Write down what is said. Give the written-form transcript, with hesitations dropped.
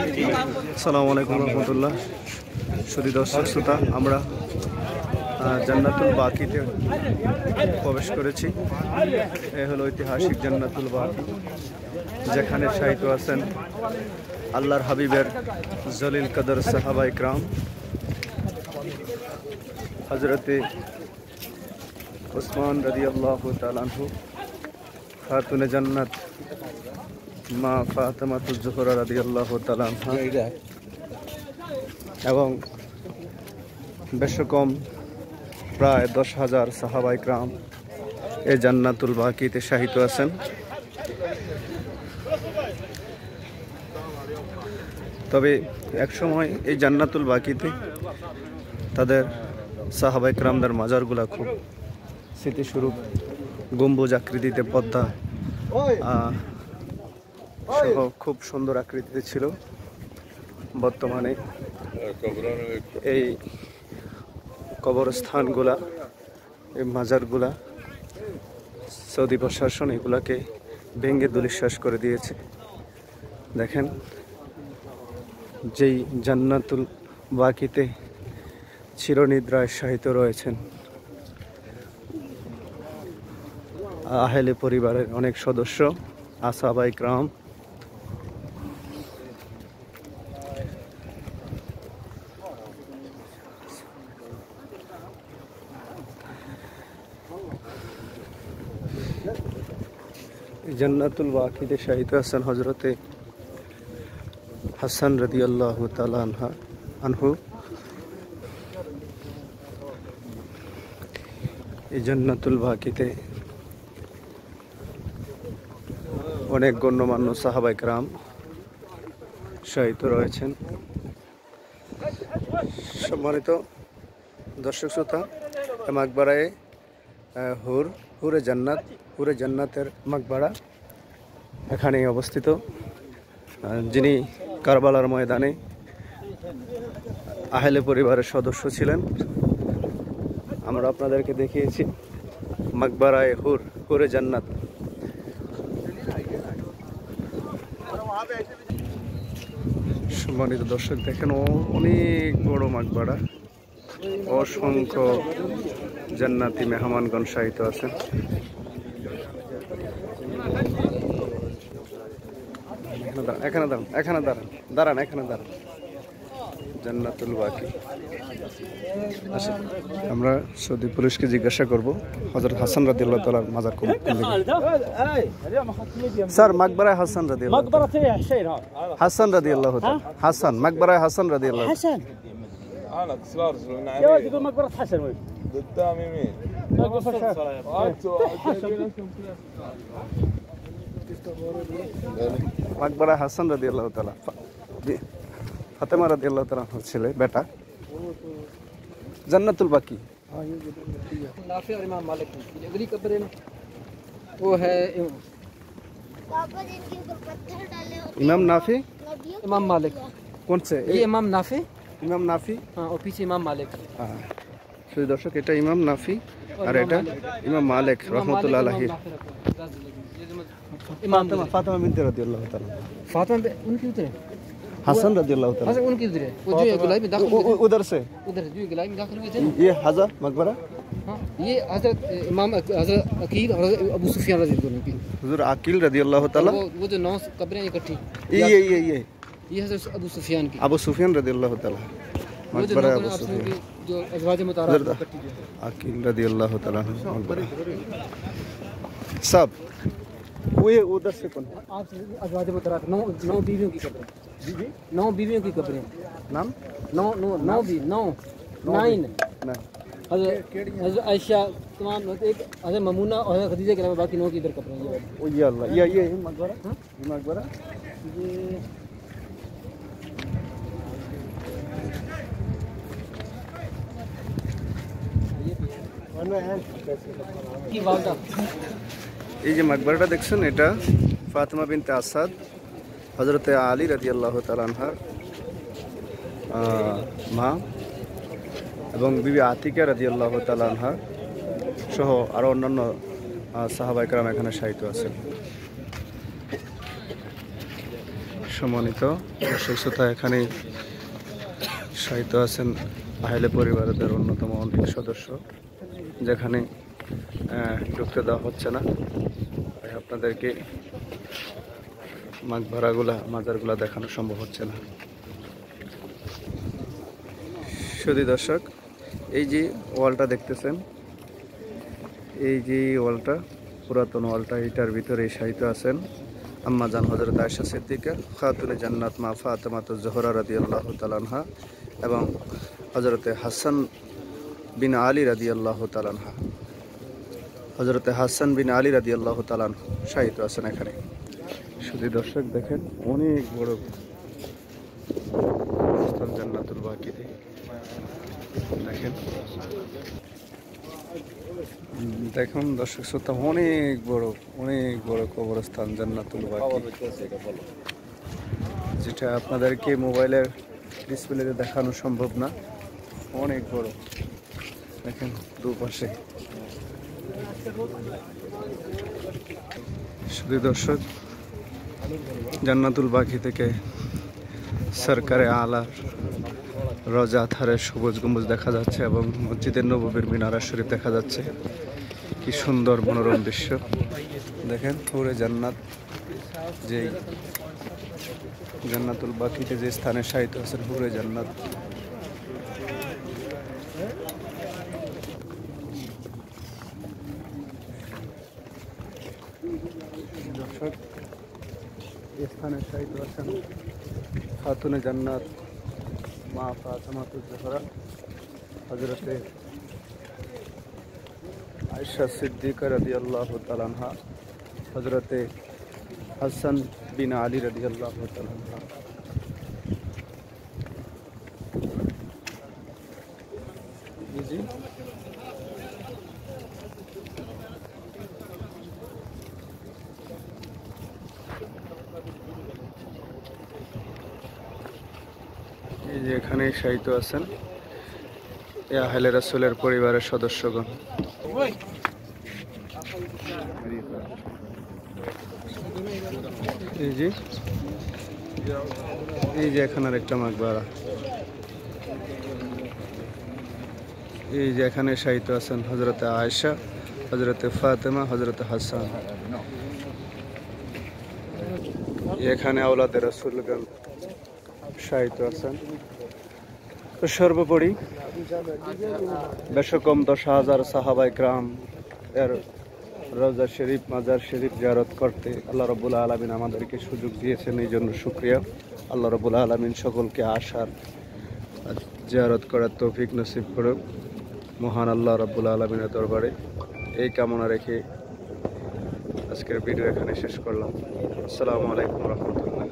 আসসালামু আলাইকুম রহমতুল্লাহ। সুধী দর্শক শ্রোতা, আমরা জান্নাতুল বাকিতে প্রবেশ করেছি। এ হলো ঐতিহাসিক জান্নাতুল বাকি, যেখানে শায়িত আছেন আল্লাহর হাবিবের জলিল কদর সাহাবা ইকরাম হযরতে উসমান রাদিয়াল্লাহু তাআলা আনহু, খাতুনে জান্নাত মা ফাতেমাতুজ জোহরা রাদিয়াল্লাহু তাআলা আনহা এবং বেশ কম প্রায় 10,000 সাহাবা ইকরাম এই জান্নাতুল বাকিতে শায়িত আছেন। তবে একসময় এই জান্নাতুল বাকিতে তাদের সাহাবা ইকরামদের মাজারগুলা খুব স্মৃতিস্বরূপ গম্বুজ আকৃতিতে পদ্মা সহ খুব সুন্দর আকৃতিতে ছিল। বর্তমানে এই কবরস্থানগুলা, এই মাজারগুলা সৌদি প্রশাসন এগুলাকে ভেঙে ধূলিসাৎ করে দিয়েছে। দেখেন, যেই জান্নাতুল বাকিতে চিরনিদ্রায় শায়িত রয়েছেন আহলে পরিবারের অনেক সদস্য, আসহাবা ইকরাম। জান্নাতুল বাকিতে শায়িত আছেন হযরতে হাসান রাদিয়াল্লাহু তাআলা আনহু। এই জান্নাতুল বাকিতে অনেক গণ্যমান্য সাহাবা ইকরাম শায়িত রয়েছেন। সম্মানিত দর্শক শ্রোতা, মাকবারায়ে হুরে জান্নাতের মাকবারা এখানে অবস্থিত, যিনি কারবালার ময়দানে আহলে পরিবারের সদস্য ছিলেন। আমরা আপনাদেরকে দেখিয়েছি মাকবারায়ে হুরে জান্নাত। সম্মানিত দর্শক, দেখেন অনেক বড় মাকবারা, অসংখ্য জান্নাতি মেহমানগণ শায়িত আছেন। এখানে দাঁড়ান জান্নাতুল বাকি। আচ্ছা, আমরা সৌদি পুলিশকে জিজ্ঞাসা করব হযরত হাসান রাদিয়াল্লাহু তাআলার মাজার কোন দিকে। স্যার, মাকবারায়ে হাসান রাদিয়াল্লাহু হাসান রাদিয়াল্লাহু তাআলা হাসান মাকবারায়ে হাসান রাদিয়াল্লাহু হাসান انا اصرار يا ولد يقول مقبره حسن وين قدامي مين মাকবারা হাসান রাদিয়াল্লাহু তাআলা ফাতেমা রাদিয়াল্লাহু তাআলা ছেলে বেটা। জান্নাতুল বাকি नाफी और इमाम मालिक की अगली कब्र है वो है पापा जिनके ऊपर पत्थर डाले होते इमाम नाफी, इमाम मालिक। कौन से ये इमाम नाफी, इमाम नाफी। हाँ, और पीछे इमाम मालिक। हाँ, শুধু দর্শক, এটা ইমাম নাফি আর এটা ইমাম মালিক রহমতুল্লাহ আলাইহি। इमाम ফাতেমা বিনতে রাদিয়াল্লাহু তাআলা, फातिमा उनकी उधर है, हसन रदियल्लाहु ताला। अच्छा उनकी उधर है, वो जो गुलाई में दाखिल उधर से उधर जो गुलाई में दाखिल हुए थे। ये हज़ा मकबरा। हाँ, ये हजरत इमाम हजरत अकील और अबू सुफियान रज़ी अल्लाह की, हुजूर अकील रदियल्लाहु ताला। वो जो 9 कब्रें इकट्ठी, ये हजरत अबू सुफियान की, अबू सुफियान रदियल्लाहु ताला वो जो मकबरा अबू सुफियान की जो अज़वाज मुताहरा इकट्ठी जो अकील रदियल्लाहु ताला मकबरा सब। वो ये उधर से कौन आप अज़वाज मुताहरा 9 बीवियों की कब्रें, 9 बीवियों की कब्रें, नाम 9 ना हज़रत आयशा तमाम एक हज़रत ममूना और हज़रत खदीजा के अलावा बाकी 9 की इधर कब्रें हैं। ओ ये अल्लाह ये मकबरा। हां, ये मकबरा की वालदा। এই যে মাকবারাটা দেখছেন, এটা ফাতেমা বিনতে আসাদ হযরতে আলী রাদিয়াল্লাহু তাআলা আনহার মা এবং বিবি আতিকা রাদিয়াল্লাহু তাআলা আনহা সহ আরও অন্যান্য সাহাবা ইকরাম এখানে শায়িত আছেন। সম্মানিত দর্শক শ্রোতা, এখানে শায়িত আছেন আহলে পরিবারের অন্যতম অনেক সদস্য, যেখানে ঢুকতে দেওয়া হচ্ছে না। আপনাদেরকে মাজারগুলা দেখানো সম্ভব হচ্ছে না। শুধু দর্শক, এই যে ওয়ালটা দেখতেছেন, এই যে ওয়ালটা, পুরাতন ওয়ালটা, এটার ভিতরে শায়িত আছেন আম্মা জান হযরত আয়েশা সিদ্দিকা খাতুনে জান্নাত মা ফাতেমাতুজ জোহরা রাদিয়াল্লাহু তাআলা আনহা এবং হযরতে হাসান বিন আলী রাদিয়াল্লাহু তাআলা আনহা, হযরতে হাসান বিন আলী রাদিয়াল্লাহু তাআলা আনহু শায়িত আছেন এখানে। শুধু দর্শক দেখেন, অনেক বড় স্থান জান্নাতুল বাকিতে। দেখেন দেখুন দর্শক শ্রোতা, অনেক বড় কবরস্থান জান্নাতুল বাকি, যেটা আপনাদেরকে মোবাইলের ডিসপ্লেতে দেখানো সম্ভব না। অনেক বড়, দেখেন দুপাশে। শুধু দর্শক, জান্নাতুল বাকি থেকে সরকারে আলা রজা থারের সবুজ গম্বুজ দেখা যাচ্ছে এবং মসজিদের নববীর মিনারা শরীফ দেখা যাচ্ছে। কি সুন্দর মনোরম দৃশ্য দেখেন। পুরে জান্নাত, যে জান্নাতুল বাকিতে যে স্থানে শায়িত আছেন পুরে জান্নাত। দর্শক, স্থানে শায়িত আছেন খাতুনে জান্নাত মা ফাতেমাতুজ জোহরা হযরতে আয়েশা সিদ্দিকা রাদিয়াল্লাহু তাআলা আনহা, হযরতে হাসান বিন আলী রাদিয়াল্লাহু তাআলা আনহা। জি এই যে এখানে শায়িত আছেন আহলে রাসূলের পরিবারের সদস্যগণ। এই যে এখানে একটা মাকবারা, এই যে এখানে শায়িত আছেন হযরতে আয়েশা, হযরতে ফাতেমা, হযরতে হাসান। এখানে আওলাদে রাসূলগণ শায়িত আছেন। তো সর্বোপরি বেশকম 10,000 সাহাবায়ে কেরাম এর রওজা শরীফ, মাজার শরীফ জিয়ারত করতে আল্লাহ রাব্বুল আলামিন আমাদেরকে সুযোগ দিয়েছেন, এই জন্য শুকরিয়া। আল্লাহ রাব্বুল আলামিন সকলকে আসার জিয়ারত করার তৌফিক নসিব করুক মহান আল্লাহ রাব্বুল আলামিনের দরবারে। এই কামনা রেখে আজকের ভিডিও এখানে শেষ করলাম। আসসালামু আলাইকুম ওয়া রাহমাতুল্লাহ।